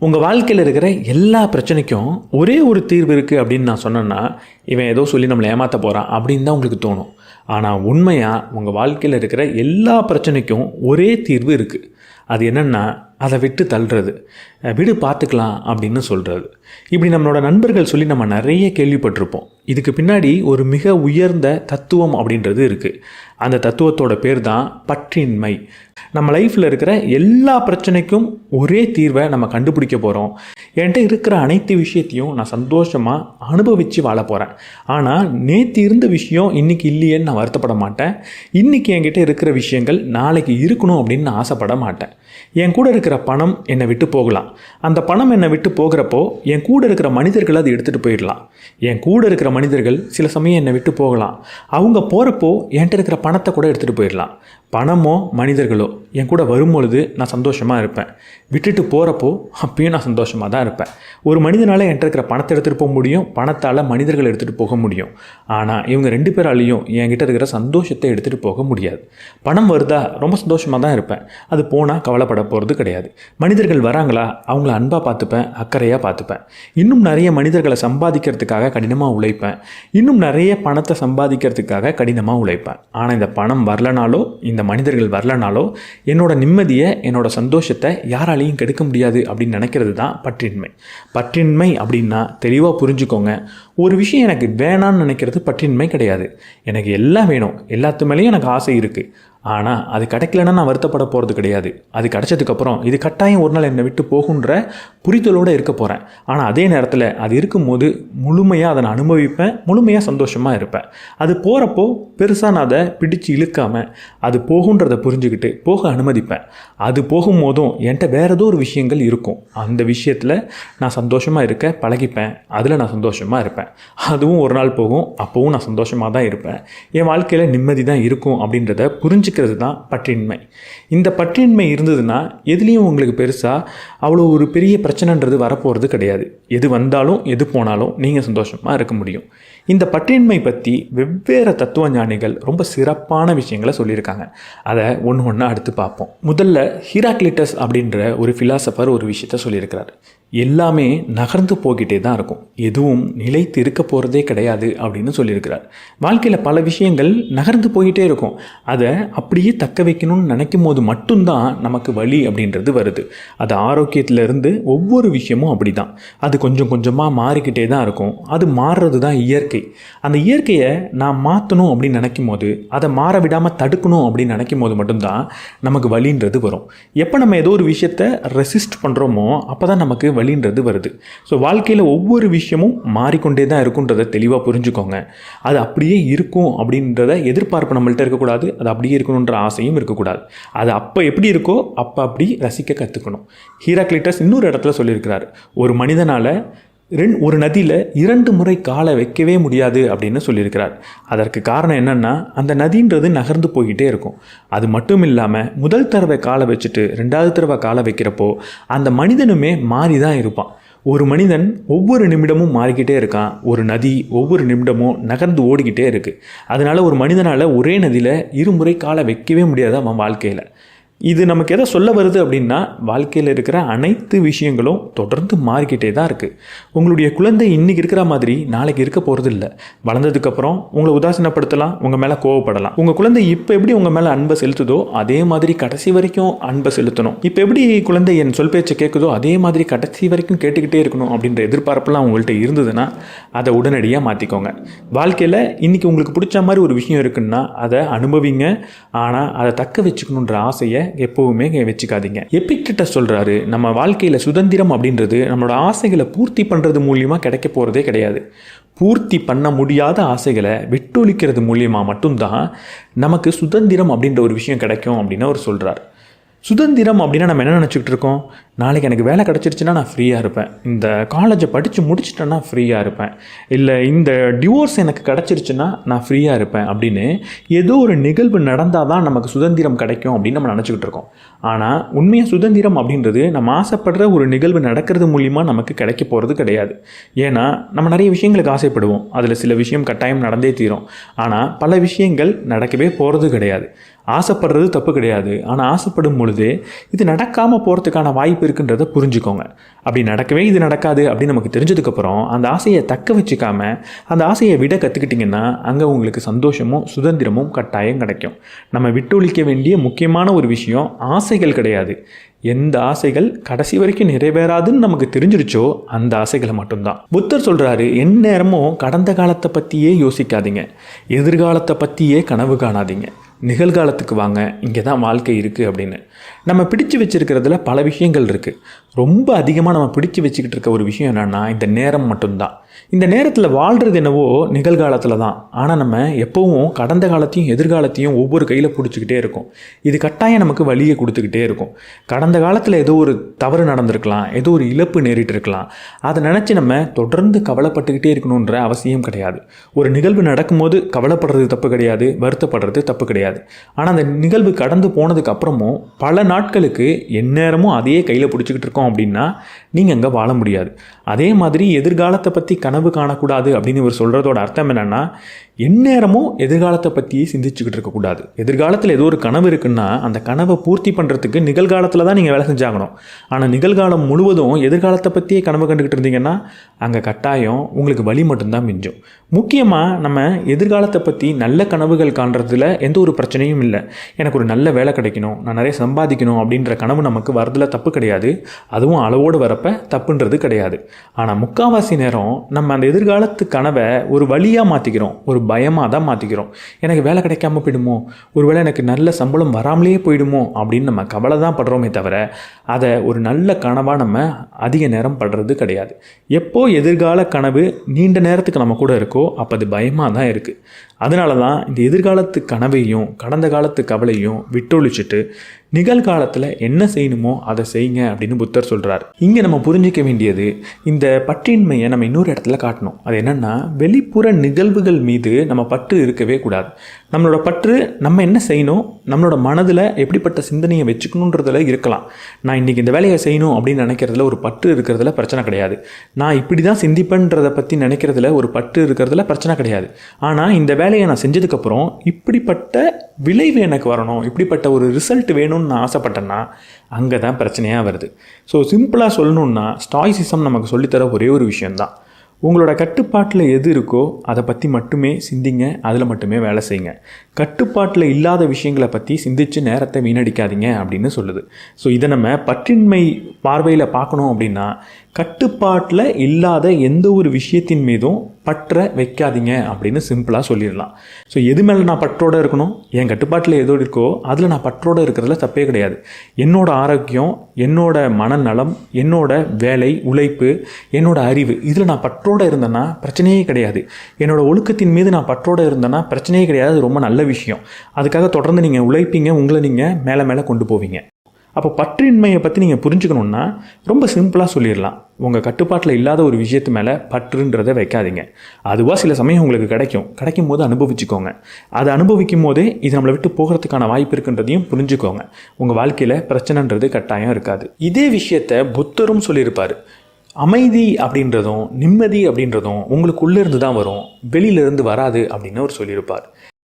உங்கள் வாழ்க்கையில் இருக்கிற எல்லா பிரச்சனைக்கும் ஒரே ஒரு தீர்வு இருக்குது அப்படின்னு நான் சொன்னேன்னா, இவன் ஏதோ சொல்லி நம்மளை ஏமாற்ற போகிறான் அப்படின்னு தான் உங்களுக்கு தோணும். ஆனால் உண்மையாக உங்கள் வாழ்க்கையில் இருக்கிற எல்லா பிரச்சனைக்கும் ஒரே தீர்வு இருக்குது. அது என்னென்னா, அதை விட்டு தள்ளுறது, விடு பார்த்துக்கலாம் அப்படின்னு சொல்கிறது. இப்படி நம்மளோட நண்பர்கள் சொல்லி நம்ம நிறைய கேள்விப்பட்டிருப்போம். இதுக்கு பின்னாடி ஒரு மிக உயர்ந்த தத்துவம் அப்படின்றது இருக்குது. அந்த தத்துவத்தோட பேர் தான் பற்றின்மை. நம்ம லைஃப்பில் இருக்கிற எல்லா பிரச்சனைக்கும் ஒரே தீர்வை நம்ம கண்டுபிடிக்க போகிறோம். என்கிட்ட இருக்கிற அனைத்து விஷயத்தையும் நான் சந்தோஷமாக அனுபவித்து வாழ போகிறேன். ஆனால் நேற்று இருந்த விஷயம் இன்றைக்கி இல்லையேன்னு நான் வருத்தப்பட மாட்டேன். இன்றைக்கி என்கிட்ட இருக்கிற விஷயங்கள் நாளைக்கு இருக்கணும் அப்படின்னு நான் ஆசைப்பட மாட்டேன். என் கூட இருக்கிற பணம் என்னை விட்டு போகலாம். அந்த பணம் என்னை விட்டு போகிறப்போ என் கூட இருக்கிற மனிதர்கள் அதை எடுத்துகிட்டு போயிடலாம். என் கூட இருக்கிற மனிதர்கள் சில சமயம் என்னை விட்டு போகலாம். அவங்க போகிறப்போ என்கிட்ட இருக்கிற பணத்தை கூட எடுத்துகிட்டு போயிடலாம். பணமோ மனிதர்களோ என் கூட வரும்பொழுது நான் சந்தோஷமாக இருப்பேன். விட்டுட்டு போகிறப்போ அப்பயும் நான் சந்தோஷமாக தான் இருப்பேன். ஒரு மனிதனால் என்கிட்ட இருக்கிற பணத்தை எடுத்துகிட்டு போக முடியும், பணத்தால் மனிதர்கள் எடுத்துகிட்டு போக முடியும். ஆனால் இவங்க ரெண்டு பேராலையும் என்கிட்ட இருக்கிற சந்தோஷத்தை எடுத்துகிட்டு போக முடியாது. பணம் வருதா, ரொம்ப சந்தோஷமாக தான் இருப்பேன். அது போனால் கவலைப்பட போகிறது கிடையாது. மனிதர்கள் வராங்களா, அவங்கள அன்பாக பார்த்துப்பேன், அக்கறையாக பார்த்துப்பேன். இன்னும் நிறைய மனிதர்களை சம்பாதிக்கிறதுக்காக கடினமாக உழைப்பேன். இன்னும் நிறைய பணத்தை சம்பாதிக்கிறதுக்காக கடினமாக உழைப்பேன். ஆனால் இந்த பணம் வரலனாலோ, இந்த மனிதர்கள் வரலனாலோ என்னோட நிம்மதியை, என்னோட சந்தோஷத்தை யாராலையும் கெடுக்க முடியாது அப்படின்னு நினைக்கிறது தான் பற்றின்மை. பற்றின்மை அப்படின்னா தெளிவாக புரிஞ்சுக்கோங்க. ஒரு விஷயம் எனக்கு வேணான்னு நினைக்கிறது பற்றின்மை கிடையாது. எனக்கு எல்லாம் வேணும், எல்லாத்து மேலேயும் எனக்கு ஆசை இருக்குது. ஆனால் அது கிடைக்கலன்னா நான் வருத்தப்பட போகிறது கிடையாது. அது கிடைச்சதுக்கப்புறம் இது கட்டாயம் ஒரு நாள் என்னை விட்டு போகுன்ற புரிதலோடு இருக்க போகிறேன். ஆனால் அதே நேரத்தில் அது இருக்கும்போது முழுமையாக அதை நான் அனுபவிப்பேன், முழுமையாக சந்தோஷமாக இருப்பேன். அது போகிறப்போ பெருசாக நான் அதை பிடிச்சு இழுக்காமல் அது போகுன்றதை புரிஞ்சுக்கிட்டு போக அனுமதிப்பேன். அது போகும்போதும் என்கிட்ட வேறு ஏதோ ஒரு விஷயங்கள் இருக்கும். அந்த விஷயத்தில் நான் சந்தோஷமாக இருக்க பழகிப்பேன். அதில் நான் சந்தோஷமாக இருப்பேன். அதுவும் ஒரு நாள் போகும், அப்போவும் நான் சந்தோஷமாக தான் இருப்பேன். என் வாழ்க்கையில் நிம்மதி தான் இருக்கும் அப்படின்றத புரிஞ்சுக்கிறது தான் பற்றின்மை. இந்த பற்றின்மை இருந்ததுன்னா எதுலேயும் உங்களுக்கு பெருசாக அவ்வளோ ஒரு பெரிய பிரச்சனைன்றது வரப்போகிறது கிடையாது. எது வந்தாலும் எது போனாலும் நீங்கள் சந்தோஷமாக இருக்க முடியும். இந்த பற்றின்மை பற்றி வெவ்வேறு தத்துவ ஞானிகள் ரொம்ப சிறப்பான விஷயங்களை சொல்லியிருக்காங்க. அதை ஒன்று ஒன்றா அடுத்து பார்ப்போம். முதல்ல ஹீராக்ளிட்டஸ் அப்படின்ற ஒரு ஃபிலாசபர் ஒரு விஷயத்த சொல்லியிருக்கிறார். எல்லாமே நகர்ந்து போய்கிட்டே தான் இருக்கும், எதுவும் நிலைத்து இருக்க போகிறதே கிடையாது அப்படின்னு சொல்லியிருக்கிறார். வாழ்க்கையில் பல விஷயங்கள் நகர்ந்து போய்கிட்டே இருக்கும். அதை அப்படியே தக்க வைக்கணும்னு நினைக்கும் போது மட்டும்தான் நமக்கு வலி அப்படின்றது வருது. அது ஆரோக்கியத்திலேருந்து ஒவ்வொரு விஷயமும் அப்படி தான். அது கொஞ்சம் கொஞ்சமாக மாறிக்கிட்டே தான் இருக்கும். அது மாறுறது தான் இயற்கை. அந்த இயற்கையை நான் மாற்றணும் அப்படின்னு நினைக்கும் போது, அதை மாற விடாமல் தடுக்கணும் அப்படின்னு நினைக்கும் போது மட்டும்தான் நமக்கு வலின்றது வரும். எப்போ நம்ம ஏதோ ஒரு விஷயத்தை ரெசிஸ்ட் பண்ணுறோமோ அப்போ தான் நமக்கு வலின்றது வருது. ஸோ வாழ்க்கையில் ஒவ்வொரு விஷயமும் மாறிக்கொண்டே தான் இருக்குன்றதை தெளிவாக புரிஞ்சுக்கோங்க. அது அப்படியே இருக்கும் அப்படின்றத எதிர்பார்ப்பு நம்மள்கிட்ட இருக்கக்கூடாது. அது அப்படியே இருக்கணுன்ற ஆசையும் இருக்கக்கூடாது. அது அப்போ எப்படி இருக்கோ அப்போ அப்படி ரசிக்க கற்றுக்கணும். ஹீராக்ளிட்டஸ் இன்னொரு இடத்துல சொல்லியிருக்கிறார், ஒரு மனிதனால் ஒரு நதியில் 2 முறை காலை வைக்கவே முடியாது அப்படின்னு சொல்லியிருக்கிறார். அதற்கு காரணம் என்னென்னா, அந்த நதின்றது நகர்ந்து போய்கிட்டே இருக்கும். அது மட்டும் இல்லாமல் முதல் தடவை காலை வச்சுட்டு 2வது தடவை காலை வைக்கிறப்போ அந்த மனிதனுமே மாறி தான் இருப்பான். ஒரு மனிதன் ஒவ்வொரு நிமிடமும் மாறிக்கிட்டே இருக்கான். ஒரு நதி ஒவ்வொரு நிமிடமும் நகர்ந்து ஓடிக்கிட்டே இருக்குது. அதனால் ஒரு மனிதனால் ஒரே நதியில் 2 முறை காலை வைக்கவே முடியாது அவன் வாழ்க்கையில். இது நமக்கு எதை சொல்ல வருது அப்படின்னா, வாழ்க்கையில் இருக்கிற அனைத்து விஷயங்களும் தொடர்ந்து மாறிக்கிட்டே தான் இருக்குது. உங்களுடைய குழந்தை இன்றைக்கி இருக்கிற மாதிரி நாளைக்கு இருக்க போகிறது இல்லை. வளர்ந்ததுக்கப்புறம் உங்களை உதாசீனப்படுத்தலாம், உங்கள் மேலே கோவப்படலாம். உங்கள் குழந்தை இப்போ எப்படி உங்கள் மேலே அன்பை செலுத்துதோ அதே மாதிரி கடைசி வரைக்கும் அன்பை செலுத்தணும். இப்போ எப்படி குழந்தை என் சொல் பேச்சை கேட்குதோ அதே மாதிரி கடைசி வரைக்கும் கேட்டுக்கிட்டே இருக்கணும் அப்படின்ற எதிர்பார்ப்பெல்லாம் உங்கள்கிட்ட இருந்ததுன்னா அதை உடனடியாக மாற்றிக்கோங்க. வாழ்க்கையில் இன்றைக்கி உங்களுக்கு பிடிச்ச மாதிரி ஒரு விஷயம் இருக்குன்னா அதை அனுபவிங்க. ஆனால் அதை தக்க வச்சுக்கணுன்ற ஆசையை எப்போவுமே வச்சுக்காதீங்க. எபிக்டஸ் சொல்கிறாரு, நம்ம வாழ்க்கையில் சுதந்திரம் அப்படின்றது நம்மளோட ஆசைகளை பூர்த்தி பண்ணுறது மூலியமாக கிடைக்க போகிறதே கிடையாது. பூர்த்தி பண்ண முடியாத ஆசைகளை விட்டொழிக்கிறது மூலியமாக மட்டும்தான் நமக்கு சுதந்திரம் அப்படின்ற ஒரு விஷயம் கிடைக்கும் அப்படின்னு அவர் சொல்கிறார். சுதந்திரம் அப்படின்னா நம்ம என்ன நினச்சிக்கிட்டு இருக்கோம், நாளைக்கு எனக்கு வேலை கிடச்சிருச்சுன்னா நான் ஃப்ரீயாக இருப்பேன், இந்த காலேஜை படித்து முடிச்சிட்டேன்னா ஃப்ரீயாக இருப்பேன், இல்லை இந்த டிவோர்ஸ் எனக்கு கிடச்சிருச்சுன்னா நான் ஃப்ரீயாக இருப்பேன் அப்படின்னு ஏதோ ஒரு நிகழ்வு நடந்தால் தான் நமக்கு சுதந்திரம் கிடைக்கும் அப்படின்னு நம்ம நினச்சிக்கிட்டு இருக்கோம். ஆனால் உண்மையாக சுதந்திரம் அப்படின்றது நம்ம ஆசைப்படுற ஒரு நிகழ்வு நடக்கிறது மூலிமா நமக்கு கிடைக்க போகிறது கிடையாது. ஏன்னா நம்ம நிறைய விஷயங்களுக்கு ஆசைப்படுவோம், அதில் சில விஷயம் கட்டாயம் நடந்தே தீரும். ஆனால் பல விஷயங்கள் நடக்கவே போகிறது கிடையாது. ஆசைப்படுறது தப்பு கிடையாது. ஆனால் ஆசைப்படும் பொழுது இது நடக்காமல் போகிறதுக்கான வாய்ப்பு இருக்குன்றதை புரிஞ்சுக்கோங்க. அப்படி நடக்கவே இது நடக்காது அப்படின்னு நமக்கு தெரிஞ்சதுக்கப்புறம் அந்த ஆசையை தக்க வச்சுக்காம அந்த ஆசையை விட கற்றுக்கிட்டிங்கன்னா அங்கே உங்களுக்கு சந்தோஷமும் சுதந்திரமும் கட்டாயம் கிடைக்கும். நம்ம விட்டொழிக்க வேண்டிய முக்கியமான ஒரு விஷயம் ஆசைகள் கிடையாது. எந்த ஆசைகள் கடைசி வரைக்கும் நிறைவேறாதுன்னு நமக்கு தெரிஞ்சிருச்சோ அந்த ஆசைகளை மட்டும்தான். புத்தர் சொல்கிறாரு, எந்நேரமும் கடந்த காலத்தை பற்றியே யோசிக்காதீங்க, எதிர்காலத்தை பற்றியே கனவு காணாதீங்க, நிகழ்காலத்துக்கு வாங்க, இங்கே தான் வாழ்க்கை இருக்குது அப்படின்னு. நம்ம பிடிச்சு வச்சுருக்கிறதுல பல விஷயங்கள் இருக்குது. ரொம்ப அதிகமாக நம்ம பிடிச்சு வச்சுக்கிட்டு இருக்க ஒரு விஷயம் என்னென்னா இந்த நேரம் மட்டும்தான். இந்த நேரத்தில் வாழ்கிறது என்னவோ நிகழ்காலத்தில் தான். ஆனால் நம்ம எப்போவும் கடந்த காலத்தையும் எதிர்காலத்தையும் ஒவ்வொரு கையில் பிடிச்சிக்கிட்டே இருக்கும். இது கட்டாயம் நமக்கு வழியை கொடுத்துக்கிட்டே இருக்கும். கடந்த காலத்தில் ஏதோ ஒரு தவறு நடந்திருக்கலாம், ஏதோ ஒரு இழப்பு நேரிட்டு இருக்கலாம். அதை நினச்சி நம்ம தொடர்ந்து கவலைப்பட்டுக்கிட்டே இருக்கணுன்ற அவசியம் கிடையாது. ஒரு நிகழ்வு நடக்கும்போது கவலைப்படுறது தப்பு கிடையாது, வருத்தப்படுறது தப்பு கிடையாது. ஆனால் அந்த நிகழ்வு கடந்து போனதுக்கு அப்புறமும் பல நாட்களுக்கு எந்நேரமும் அதையே கையில் பிடிச்சிக்கிட்டு இருக்கோம் அப்படின்னா நீங்கள் அங்கே வாழ முடியாது. அதே மாதிரி எதிர்காலத்தை பற்றி கனவு காணக்கூடாது அப்படின்னு இவர் சொல்கிறதோட அர்த்தம் என்னென்னா, எந்நேரமும் எதிர்காலத்தை பற்றியே சிந்திச்சுக்கிட்டு இருக்கக்கூடாது. எதிர்காலத்தில் ஏதோ ஒரு கனவு இருக்குன்னா அந்த கனவை பூர்த்தி பண்ணுறதுக்கு நிகழ்காலத்தில் தான் நீங்கள் வேலை செஞ்சாகணும். ஆனால் நிகழ்காலம் முழுவதும் எதிர்காலத்தை பற்றியே கனவு கண்டுக்கிட்டு இருந்தீங்கன்னா அங்கே கட்டாயம் உங்களுக்கு வலி மட்டும்தான் மிஞ்சும். முக்கியமாக நம்ம எதிர்காலத்தை பற்றி நல்ல கனவுகள் காண்றதுல எந்த ஒரு பிரச்சனையும் இல்லை. எனக்கு ஒரு நல்ல வேலை கிடைக்கணும், நான் நிறைய சம்பாதிக்கணும் அப்படின்ற கனவு நமக்கு வரதில் தப்பு கிடையாது. அதுவும் அளவோடு வரப்போ தப்புன்றது கிடையாது. ஆனால் முக்கால்வாசி நேரம் நம்ம அந்த எதிர்காலத்து கனவை ஒரு வழியாக மாற்றிக்கிறோம், ஒரு பயமாக தான் மாற்றிக்கிறோம். எனக்கு வேலை கிடைக்காம போயிடுமோ, ஒருவேளை எனக்கு நல்ல சம்பளம் வராமலே போயிடுமோ அப்படின்னு நம்ம கவலை தான் படுறோமே தவிர அதை ஒரு நல்ல கனவாக நம்ம அதிக நேரம் படுறது கிடையாது. எப்போ எதிர்கால கனவு நீண்ட நேரத்துக்கு நம்ம கூட இருக்கோ அப்போ அது பயமாக தான் இருக்குது. அதனால தான் இந்த எதிர்காலத்து கனவையும் கடந்த காலத்து கவலையும் விட்டொழிச்சிட்டு நிகழ்காலத்தில் என்ன செய்யணுமோ அதை செய்யுங்க அப்படின்னு புத்தர் சொல்கிறார். இங்கே நம்ம புரிஞ்சிக்க வேண்டியது, இந்த பற்றின்மையை நம்ம இன்னொரு இடத்துல காட்டணும். அது என்னென்னா, வெளிப்புற நிகழ்வுகள் மீது நம்ம பற்று இருக்கவே கூடாது. நம்மளோட பற்று நம்ம என்ன செய்யணும், நம்மளோட மனதில் எப்படிப்பட்ட சிந்தனையை வச்சுக்கணுன்றதில் இருக்கலாம். நான் இன்றைக்கி இந்த வேலையை செய்யணும் அப்படின்னு நினைக்கிறதுல ஒரு பற்று இருக்கிறதுல பிரச்சனை கிடையாது. நான் இப்படி தான் சிந்திப்பேன்றதை பற்றி நினைக்கிறதுல ஒரு பற்று இருக்கிறதுல பிரச்சனை கிடையாது. ஆனால் இந்த வேலையை நான் செஞ்சதுக்கப்புறம் இப்படிப்பட்ட விளைவு எனக்கு வரணும், இப்படிப்பட்ட ஒரு ரிசல்ட் வேணும்னு நான் ஆசைப்பட்டேன்னா அங்கே தான் பிரச்சனையாக வருது. ஸோ சிம்பிளாக சொல்லணுன்னா ஸ்டாய்சிசம் நமக்கு சொல்லித்தர ஒரே ஒரு விஷயந்தான், உங்களோட கட்டுப்பாட்டில் எது இருக்கோ அதை பற்றி மட்டுமே சிந்திங்க, அதில் மட்டுமே வேலை செய்யுங்க. கட்டுப்பாட்டில் இல்லாத விஷயங்களை பற்றி சிந்தித்து நேரத்தை வீணடிக்காதீங்க அப்படின்னு சொல்லுது. ஸோ இதை நம்ம பற்றின்மை பார்வையில் பார்க்கணும் அப்படின்னா, கட்டுப்பாட்டில் இல்லாத எந்த ஒரு விஷயத்தின் மீதும் பற்ற வைக்காதீங்க அப்படின்னு சிம்பிளாக சொல்லிடலாம். ஸோ எது மேலே நான் பற்றோடு இருக்கணும், என் கட்டுப்பாட்டில் எதோ இருக்கோ அதில் நான் பற்றோடு இருக்கிறதுல தப்பே கிடையாது. என்னோட ஆரோக்கியம், என்னோட மனநலம், என்னோட வேலை, உழைப்பு, என்னோட அறிவு, இதில் நான் பற்றோடு இருந்தேன்னா பிரச்சனையே கிடையாது. என்னோட ஒழுக்கத்தின் மீது நான் பற்றோடு இருந்தேன்னா பிரச்சனையே கிடையாது. அது ரொம்ப நல்ல விஷயம். அதுக்காக தொடர்ந்து நீங்கள் உழைப்பீங்க, உங்களை நீங்கள் மேலே மேலே கொண்டு போவீங்க. அப்போ பற்றின்மையை பற்றி நீங்கள் புரிஞ்சுக்கணுன்னா ரொம்ப சிம்பிளாக சொல்லிடலாம், உங்கள் கட்டுப்பாட்டில் இல்லாத ஒரு விஷயத்து மேலே பற்றுன்றதை வைக்காதீங்க. அதுவாக சில சமயம் உங்களுக்கு கிடைக்கும் போது அனுபவிச்சுக்கோங்க. அதை அனுபவிக்கும் போதே இது நம்மளை விட்டு போகிறதுக்கான வாய்ப்பு இருக்குன்றதையும் புரிஞ்சுக்கோங்க. உங்கள் வாழ்க்கையில் பிரச்சனைன்றது கட்டாயம் இருக்காது. இதே விஷயத்தை புத்தரும் சொல்லியிருப்பார். அமைதி அப்படின்றதும் நிம்மதி அப்படின்றதும் உங்களுக்குள்ளே இருந்து தான் வரும், வெளியிலேருந்து வராது அப்படின்னு அவர் சொல்லியிருப்பார்.